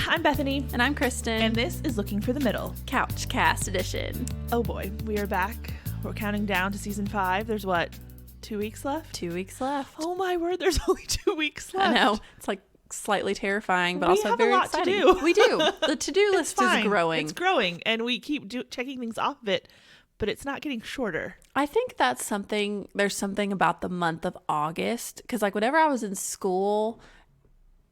I'm Bethany. And I'm Kristen. And this is Looking for the Middle. CouchCast edition. Oh boy, we are back. We're counting down to season 5. There's what, 2 weeks left? 2 weeks left. Oh my word, there's only 2 weeks left. I know. It's like slightly terrifying, but we also have very a lot exciting. to do. We do. The to-do list is growing. It's growing, and we keep checking things off of it, but it's not getting shorter. I think that's something, there's something about the month of August, because like whenever I was in school,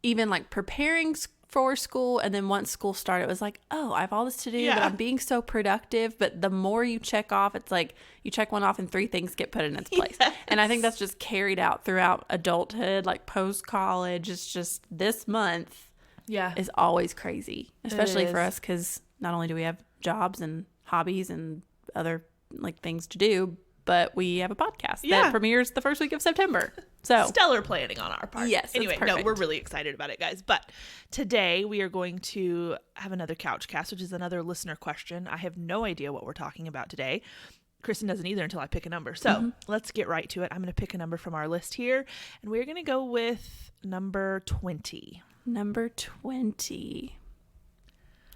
even like preparing for school, and then once school started, it was like, oh, I have all this to do, but I'm being so productive. But the more you check off, it's like you check one off and 3 things get put in its place. Yes. And I think that's just carried out throughout adulthood, like post-college. It's just this month is always crazy, especially for us, because not only do we have jobs and hobbies and other like things to do, but we have a podcast that premieres the first week of September. So stellar planning on our part. Yes. Anyway, no, we're really excited about it, guys. But today we are going to have another CouchCast, which is another listener question. I have no idea what we're talking about today. Kristen doesn't either until I pick a number. So let's get right to it. I'm going to pick a number from our list here, and we're going to go with number 20. Number 20.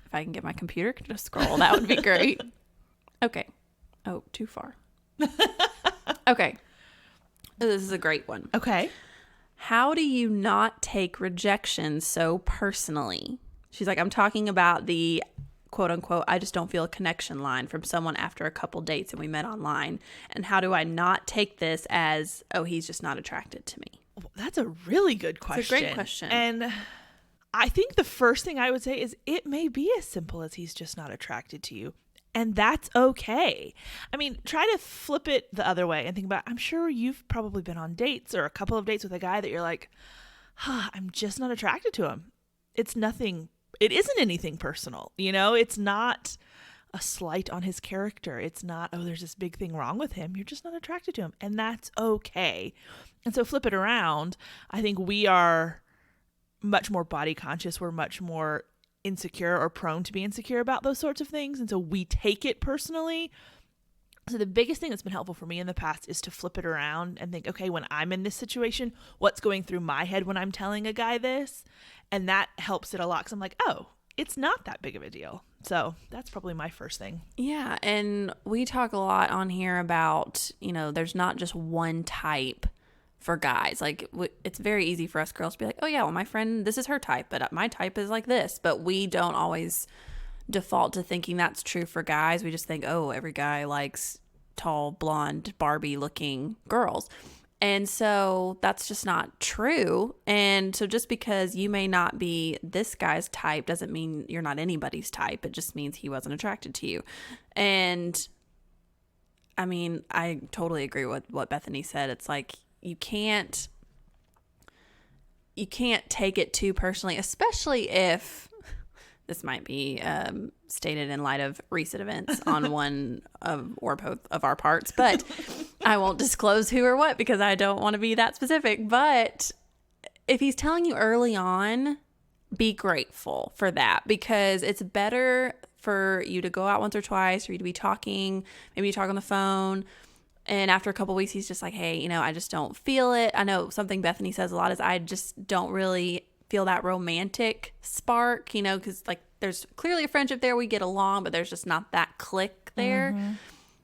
If I can get my computer to scroll, that would be great. Okay. Oh, too far. Okay. This is a great one. Okay. How do you not take rejection so personally? She's like, I'm talking about the quote unquote, I just don't feel a connection line from someone after a couple dates and we met online. And how do I not take this as, oh, he's just not attracted to me? That's a really good question. It's a great question. And I think the first thing I would say is it may be as simple as he's just not attracted to you. And that's okay. I mean, try to flip it the other way and think about, I'm sure you've probably been on dates or a couple of dates with a guy that you're like, I'm just not attracted to him. It isn't anything personal. You know, it's not a slight on his character. It's not, oh, there's this big thing wrong with him. You're just not attracted to him. And that's okay. And so flip it around. I think we are much more body conscious. We're much more insecure or prone to be insecure about those sorts of things, and so we take it personally. So the biggest thing that's been helpful for me in the past is to flip it around and think, okay, when I'm in this situation, what's going through my head when I'm telling a guy this? And that helps it a lot, because I'm like, oh, it's not that big of a deal. So that's probably my first thing. Yeah, and we talk a lot on here about, you know, there's not just one type for guys. Like, it's very easy for us girls to be like, oh yeah, well, my friend, this is her type, but my type is like this. But we don't always default to thinking that's true for guys. We just think, oh, every guy likes tall, blonde, Barbie looking girls. And so that's just not true. And so just because you may not be this guy's type doesn't mean you're not anybody's type. It just means he wasn't attracted to you. And I mean, I totally agree with what Bethany said. It's like, you can't take it too personally, especially if this might be stated in light of recent events on one of or both of our parts, but I won't disclose who or what because I don't want to be that specific. But if he's telling you early on, be grateful for that, because it's better for you to go out once or twice, for you to be talking, maybe you talk on the phone, and after a couple weeks, he's just like, hey, you know, I just don't feel it. I know something Bethany says a lot is I just don't really feel that romantic spark, you know, because like there's clearly a friendship there. We get along, but there's just not that click there. Mm-hmm.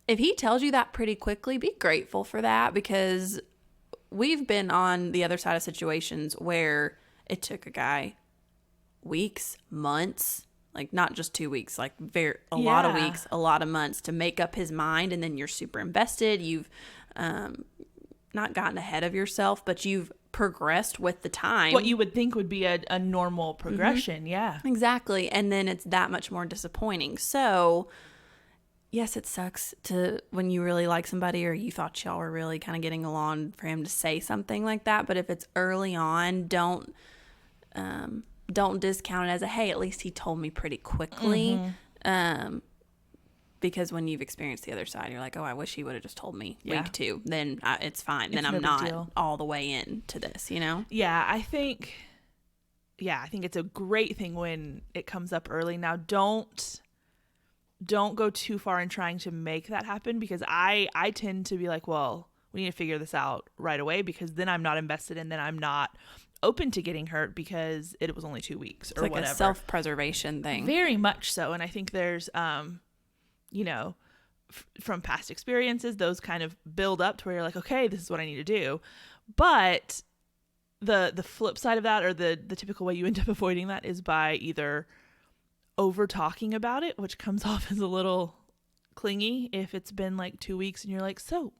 If he tells you that pretty quickly, be grateful for that, because we've been on the other side of situations where it took a guy weeks, months, like not just 2 weeks, like a lot of weeks, a lot of months to make up his mind. And then you're super invested. You've not gotten ahead of yourself, but you've progressed with the time. What you would think would be a normal progression. Mm-hmm. Yeah, exactly. And then it's that much more disappointing. So yes, it sucks when you really like somebody or you thought y'all were really kind of getting along, for him to say something like that. But if it's early on, don't discount it as hey, at least he told me pretty quickly. Mm-hmm. Because when you've experienced the other side, you're like, oh, I wish he would have just told me week 2. Then it's fine. Then I'm not all the way into this, you know? Yeah, I think it's a great thing when it comes up early. Now, don't go too far in trying to make that happen, because I tend to be like, well, we need to figure this out right away, because then I'm not invested and then I'm not open to getting hurt because it was only 2 weeks It's or like whatever. a self-preservation thing. Very much so. And I think there's, you know, from past experiences, those kind of build up to where you're like, okay, this is what I need to do. But the flip side of that, or the typical way you end up avoiding that, is by either over talking about it, which comes off as a little clingy if it's been like 2 weeks and you're like, so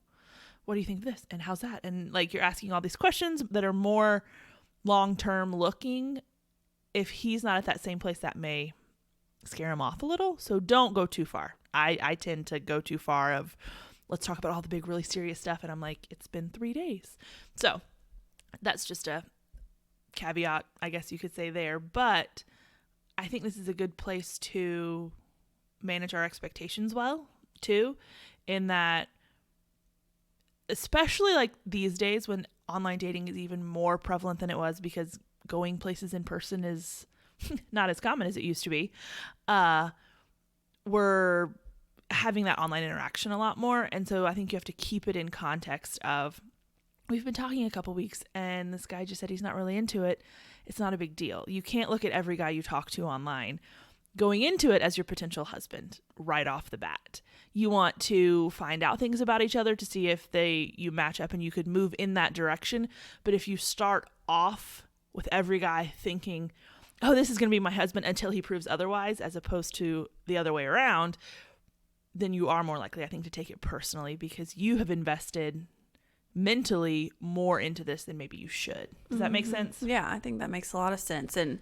what do you think of this? And how's that? And like, you're asking all these questions that are more long-term looking. If he's not at that same place, that may scare him off a little. So don't go too far. I tend to go too far of, let's talk about all the big, really serious stuff. And I'm like, it's been 3 days. So that's just a caveat, I guess you could say there. But I think this is a good place to manage our expectations well, too, in that, especially like these days when online dating is even more prevalent than it was because going places in person is not as common as it used to be. We're having that online interaction a lot more. And so I think you have to keep it in context of, we've been talking a couple weeks and this guy just said he's not really into it. It's not a big deal. You can't look at every guy you talk to online going into it as your potential husband right off the bat. You want to find out things about each other to see if you match up and you could move in that direction. But if you start off with every guy thinking, oh, this is going to be my husband until he proves otherwise, as opposed to the other way around, then you are more likely, I think, to take it personally because you have invested mentally more into this than maybe you should. Does that make sense? Yeah, I think that makes a lot of sense. And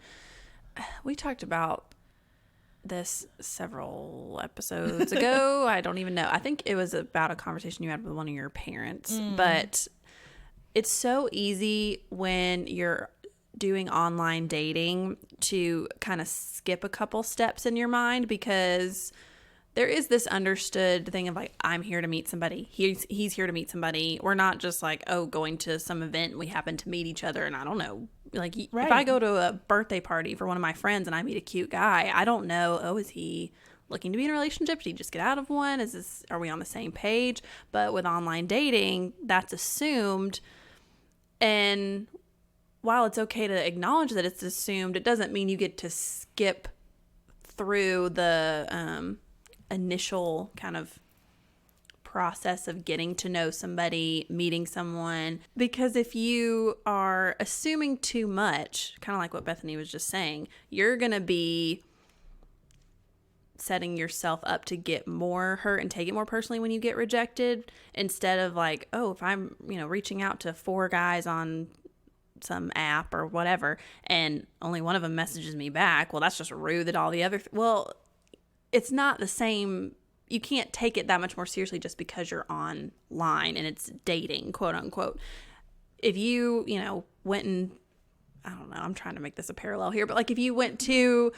we talked about this several episodes ago. I don't even know. I think it was about a conversation you had with one of your parents. But it's so easy when you're doing online dating to kind of skip a couple steps in your mind, because there is this understood thing of like, I'm here to meet somebody. He's here to meet somebody. We're not just like, oh, going to some event and we happen to meet each other. And I don't know, like Right. If I go to a birthday party for one of my friends and I meet a cute guy, I don't know, oh, is he looking to be in a relationship? Did he just get out of one? Are we on the same page? But with online dating, that's assumed. And while it's okay to acknowledge that it's assumed, it doesn't mean you get to skip through the initial kind of process of getting to know somebody, meeting someone. Because if you are assuming too much, kind of like what Bethany was just saying, you're going to be setting yourself up to get more hurt and take it more personally when you get rejected, instead of like, oh, if I'm, reaching out to 4 guys on some app or whatever and only one of them messages me back, well, that's just rude that all the other well, it's not the same. You can't take it that much more seriously just because you're online and it's dating, quote unquote. If you, went and, I don't know, I'm trying to make this a parallel here, but like if you went to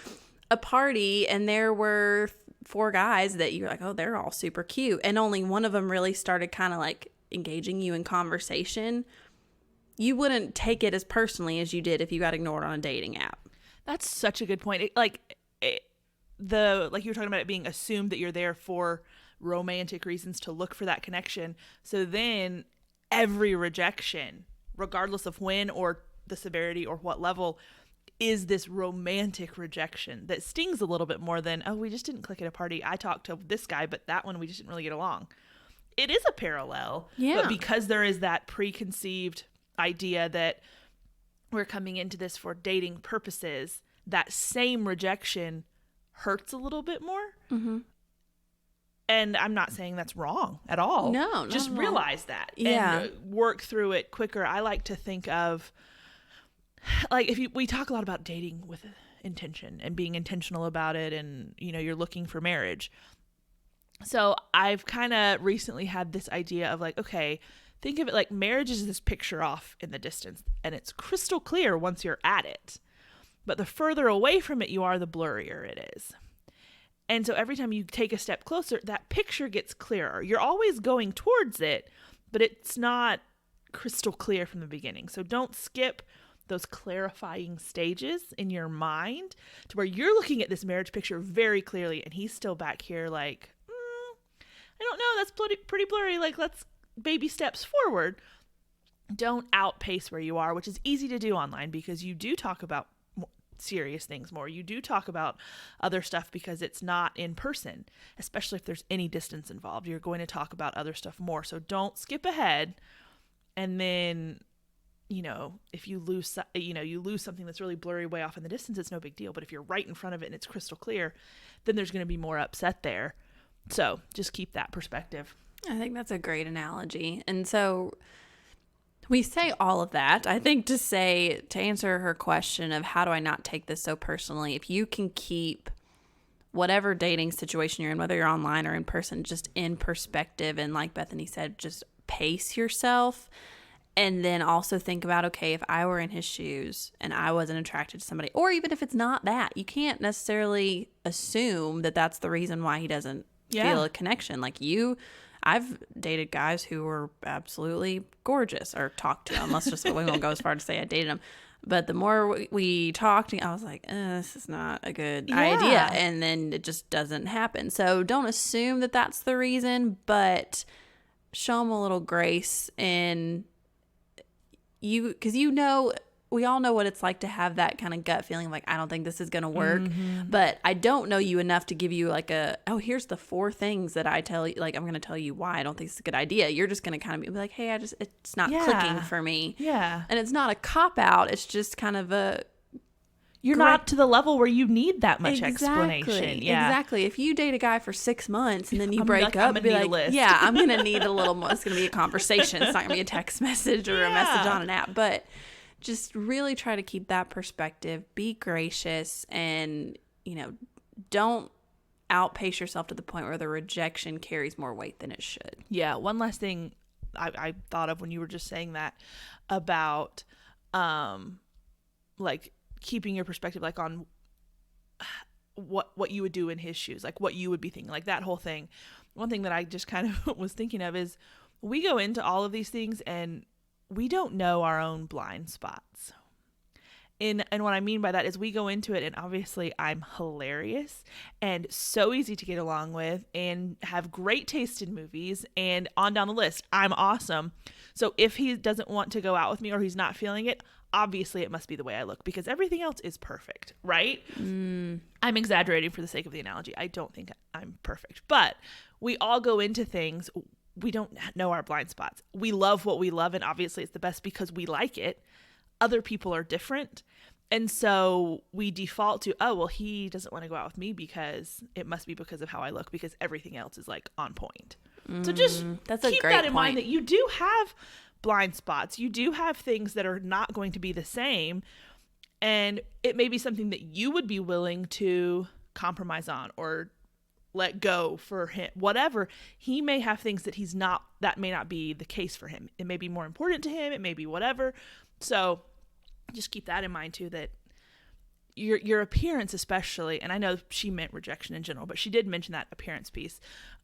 a party and there were 4 guys that you're like, oh, they're all super cute, and only one of them really started kind of like engaging you in conversation, you wouldn't take it as personally as you did if you got ignored on a dating app. That's such a good point. Like you were talking about it being assumed that you're there for romantic reasons, to look for that connection. So then every rejection, regardless of when or the severity or what level, is this romantic rejection that stings a little bit more than, oh, we just didn't click at a party. I talked to this guy, but that one we just didn't really get along. It is a parallel. Yeah. But because there is that preconceived idea that we're coming into this for dating purposes, that same rejection hurts a little bit more. Mm-hmm. And I'm not saying that's wrong at all. No, just realize that and work through it quicker. I like to think of, like, we talk a lot about dating with intention and being intentional about it, and you're looking for marriage. So I've kind of recently had this idea of like, okay, think of it like marriage is this picture off in the distance, and it's crystal clear once you're at it. But the further away from it you are, the blurrier it is. And so every time you take a step closer, that picture gets clearer. You're always going towards it, but it's not crystal clear from the beginning. So don't skip those clarifying stages in your mind to where you're looking at this marriage picture very clearly, and he's still back here like, I don't know, that's pretty blurry. Like, let's baby steps forward. don't outpace where you are, which is easy to do online because you do talk about serious things more. You do talk about other stuff because it's not in person, especially if there's any distance involved. You're going to talk about other stuff more. So don't skip ahead. And then, if you lose something that's really blurry way off in the distance, it's no big deal. But if you're right in front of it and it's crystal clear, then there's going to be more upset there. So just keep that perspective. I think that's a great analogy. And so we say all of that, I think, to answer her question of how do I not take this so personally, if you can keep whatever dating situation you're in, whether you're online or in person, just in perspective, and like Bethany said, just pace yourself, and then also think about, okay, if I were in his shoes and I wasn't attracted to somebody, or even if it's not that, you can't necessarily assume that that's the reason why he doesn't feel a connection. Like I've dated guys who were absolutely gorgeous, or talked to them. We won't go as far to say I dated them. But the more we talked, I was like, this is not a good idea. And then it just doesn't happen. So don't assume that that's the reason, but show them a little grace in you, because we all know what it's like to have that kind of gut feeling like, I don't think this is going to work. Mm-hmm. But I don't know you enough to give you like here's the 4 things that I tell you, like, I'm going to tell you why I don't think it's a good idea. You're just going to kind of be like, hey, it's not clicking for me. Yeah. And it's not a cop out. It's just kind of you're not to the level where you need that much explanation. Yeah. Exactly. If you date a guy for 6 months and then you break up, be like, yeah, I'm going to need a little more. It's going to be a conversation. It's not going to be a text message or a message on an app. But just really try to keep that perspective, be gracious, and, don't outpace yourself to the point where the rejection carries more weight than it should. Yeah. One last thing I thought of when you were just saying that about, like, keeping your perspective, like, on what you would do in his shoes, like what you would be thinking, like that whole thing. One thing that I just kind of was thinking of is we go into all of these things and we don't know our own blind spots. And what I mean by that is we go into it and obviously I'm hilarious and so easy to get along with and have great taste in movies and on down the list. I'm awesome. So if he doesn't want to go out with me or he's not feeling it, obviously it must be the way I look because everything else is perfect, right? I'm exaggerating for the sake of the analogy. I don't think I'm perfect, but we all go into things. We don't know our blind spots. We love what we love, and obviously it's the best because we like it. Other people are different, and so we default to, oh, well, he doesn't want to go out with me because it must be because of how I look, because everything else is like on point. So just keep that in mind that you do have blind spots. You do have things that are not going to be the same, and it may be something that you would be willing to compromise on or let go for him, whatever. He may have things that may not be the case for him. It may be more important to him. It may be whatever. So just keep that in mind too, that your appearance especially, and I know she meant rejection in general, but she did mention that appearance piece.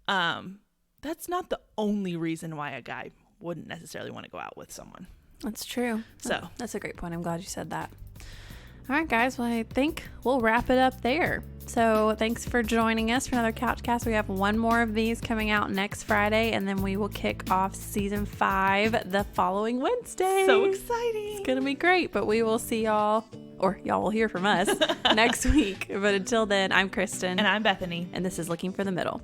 That's not the only reason why a guy wouldn't necessarily want to go out with someone. That's true. So that's a great point. I'm glad you said that. All right, guys. Well, I think we'll wrap it up there. So thanks for joining us for another CouchCast. We have one more of these coming out next Friday, and then we will kick off season 5 the following Wednesday. So exciting. It's going to be great, but we will see y'all, or y'all will hear from us next week. But until then, I'm Kristen. And I'm Bethany. And this is Looking for the Middle.